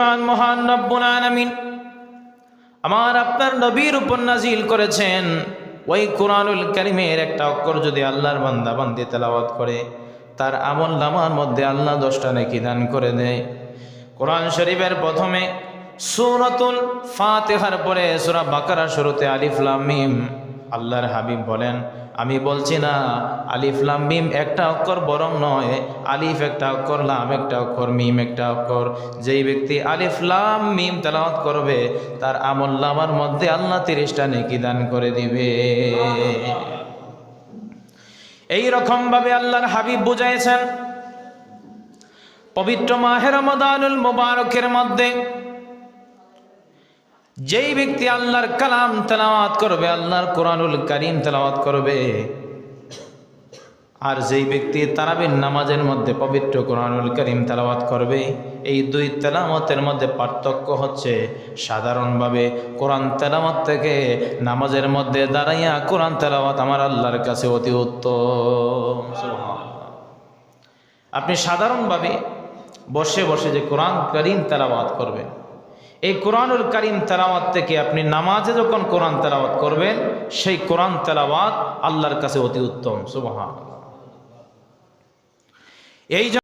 মহান রব্বুল আলামিন আমার আপনার নবীর উপর নাজিল করেছেন। ওই কোরআনুল কারীমের একটা অক্ষর যদি আল্লাহর বান্দা বান্দি তেলাওয়াত করে, তার আমল নামার মধ্যে আল্লাহ 10টা নেকি দান করে দেয়। কোরআন শরীফের প্রথমে সূরাতুল ফাতিহার পরে সূরা বাকারা শুরুতে আলিফ লাম মিম। আল্লাহর হাবিব বলেন, আমি বলছি না আলিফ লাম মিম একটা অক্ষর, বরং নয়, আলিফ একটা অক্ষর, লাম একটা অক্ষর, মিম একটা অক্ষর। যেই ব্যক্তি আলিফ লাম মিম তেলাওয়াত করবে, তার আমল নামার মধ্যে আল্লাহ 30টা নেকি দান করে দিবে। এই রকম ভাবে আল্লাহর হাবিব বুঝাইছেন। পবিত্র মাহে রমাদানুল মুবারকের মধ্যে যেই ব্যক্তি আল্লাহর কালাম তেলাওয়াত করবে, আল্লাহর কোরআনুল কারীম তেলাওয়াত করবে, আর যেই ব্যক্তি তারাবির নামাজের মধ্যে পবিত্র কোরআনুল কারীম তেলাওয়াত করবে, এই দুই তেলাওয়াতের মধ্যে পার্থক্য হচ্ছে সাধারণভাবে কোরআন তেলাওয়াত থেকে নামাজের মধ্যে দাঁড়াইয়া কোরআন তেলাওয়াত আমার আল্লাহর কাছে অতি উত্তম। আপনি সাধারণভাবে বসে বসে যে কোরআন কারীম তেলাওয়াত করবেন, এই কোরআনুল কারীম তেলাওয়াত থেকে আপনি নামাজে যখন কোরআন তেলাওয়াত করবেন, সেই কোরআন তেলাওয়াত আল্লাহর কাছে অতি উত্তম। সুবহানাল্লাহ। এই